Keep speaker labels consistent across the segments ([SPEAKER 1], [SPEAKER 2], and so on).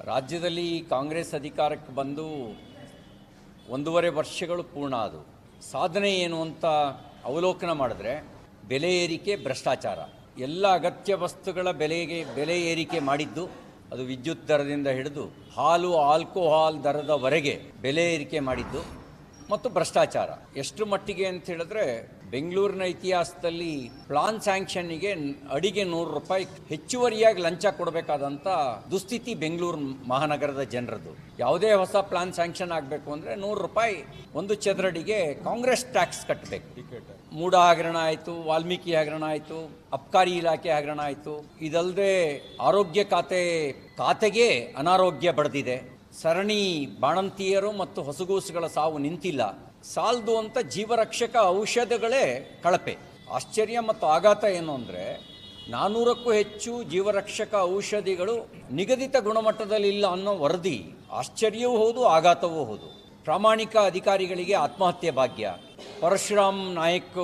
[SPEAKER 1] ರಾಜ್ಯದಲ್ಲಿ ಕಾಂಗ್ರೆಸ್ ಅಧಿಕಾರಕ್ಕೆ ಬಂದು 1.5 ವರ್ಷಗಳು ಪೂರ್ಣ ಆದವು. ಸಾಧನೆ ಏನು ಅಂತ ಅವಲೋಕನ ಮಾಡಿದ್ರೆ ಬೆಲೆ ಏರಿಕೆ, ಭ್ರಷ್ಟಾಚಾರ, ಎಲ್ಲ ಅಗತ್ಯ ವಸ್ತುಗಳ ಬೆಲೆ ಏರಿಕೆ ಮಾಡಿದ್ದು, ಅದು ವಿದ್ಯುತ್ ದರದಿಂದ ಹಿಡಿದು ಹಾಲು, ಆಲ್ಕೋಹಾಲ್ ದರದವರೆಗೆ ಬೆಲೆ ಏರಿಕೆ ಮಾಡಿದ್ದು ಮತ್ತು ಭ್ರಷ್ಟಾಚಾರ. ಎಷ್ಟು ಮಟ್ಟಿಗೆ ಅಂತ ಹೇಳಿದ್ರೆ ಬೆಂಗಳೂರಿನ ಇತಿಹಾಸದಲ್ಲಿ ಪ್ಲಾನ್ ಸ್ಯಾಂಕ್ಷನ್ನಿಗೆ ಅಡಿಗೆ 100 ರೂಪಾಯಿ ಹೆಚ್ಚುವರಿಯಾಗಿ ಲಂಚ ಕೊಡಬೇಕಾದಂಥ ದುಸ್ಥಿತಿ ಬೆಂಗಳೂರು ಮಹಾನಗರದ ಜನರದ್ದು. ಯಾವುದೇ ಹೊಸ ಪ್ಲಾನ್ ಸ್ಯಾಂಕ್ಷನ್ ಆಗಬೇಕು ಅಂದರೆ 100 ರೂಪಾಯಿ ಒಂದು ಚದರಡಿಗೆ ಕಾಂಗ್ರೆಸ್ ಟ್ಯಾಕ್ಸ್ ಕಟ್ಟಬೇಕು. ಮೂಡ ಹಗರಣ ಆಯಿತು, ವಾಲ್ಮೀಕಿ ಹಗರಣ ಆಯಿತು, ಅಬ್ಕಾರಿ ಇಲಾಖೆ ಹಗರಣ ಆಯಿತು. ಇದಲ್ಲದೆ ಆರೋಗ್ಯ ಖಾತೆಗೆ ಅನಾರೋಗ್ಯ ಬಡ್ದಿದೆ. ಸರಣಿ ಬಾಣಂತಿಯರು ಮತ್ತು ಹೊಸಗೂಸುಗಳ ಸಾವು ನಿಂತಿಲ್ಲ. ಸಾಲದು ಅಂತ ಜೀವರಕ್ಷಕ ಔಷಧಗಳೇ ಕಳಪೆ. ಆಶ್ಚರ್ಯ ಮತ್ತು ಆಘಾತ ಏನು ಅಂದರೆ 400ಕ್ಕೂ ಹೆಚ್ಚು ಜೀವರಕ್ಷಕ ಔಷಧಿಗಳು ನಿಗದಿತ ಗುಣಮಟ್ಟದಲ್ಲಿ ಇಲ್ಲ ಅನ್ನೋ ವರದಿ ಆಶ್ಚರ್ಯವೂ ಹೌದು, ಆಘಾತವೂ ಹೌದು. ಪ್ರಾಮಾಣಿಕ ಅಧಿಕಾರಿಗಳಿಗೆ ಆತ್ಮಹತ್ಯೆ ಭಾಗ್ಯ. ಪರಶುರಾಮ್ ನಾಯಕ್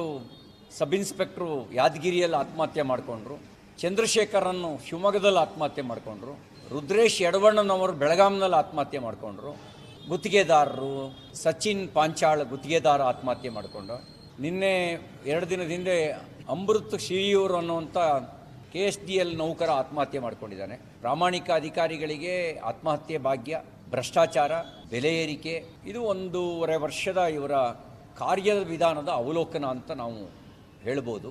[SPEAKER 1] ಸಬ್ ಇನ್ಸ್ಪೆಕ್ಟ್ರು ಯಾದಗಿರಿಯಲ್ಲಿ ಆತ್ಮಹತ್ಯೆ ಮಾಡಿಕೊಂಡ್ರು. ಚಂದ್ರಶೇಖರನ್ನು ಶಿವಮೊಗ್ಗದಲ್ಲಿ ಆತ್ಮಹತ್ಯೆ ಮಾಡಿಕೊಂಡ್ರು. ರುದ್ರೇಶ್ ಯಡವಣ್ಣನವರು ಬೆಳಗಾಂನಲ್ಲಿ ಆತ್ಮಹತ್ಯೆ ಮಾಡಿಕೊಂಡ್ರು. ಗುತ್ತಿಗೆದಾರರು ಸಚಿನ್ ಪಾಂಚಾಳ್ ಗುತ್ತಿಗೆದಾರ ಆತ್ಮಹತ್ಯೆ ಮಾಡಿಕೊಂಡು. ನಿನ್ನೆ 2 ದಿನದ ಹಿಂದೆ ಅಮೃತ್ ಶ್ರೀಯೂರು ಅನ್ನುವಂಥ KSDL ನೌಕರ ಆತ್ಮಹತ್ಯೆ ಮಾಡಿಕೊಂಡಿದ್ದಾನೆ. ಪ್ರಾಮಾಣಿಕ ಅಧಿಕಾರಿಗಳಿಗೆ ಆತ್ಮಹತ್ಯೆ ಭಾಗ್ಯ, ಭ್ರಷ್ಟಾಚಾರ, ಬೆಲೆ ಏರಿಕೆ, ಇದು 1.5 ವರ್ಷದ ಇವರ ಕಾರ್ಯದ ವಿಧಾನದ ಅವಲೋಕನ ಅಂತ ನಾವು ಹೇಳ್ಬೋದು.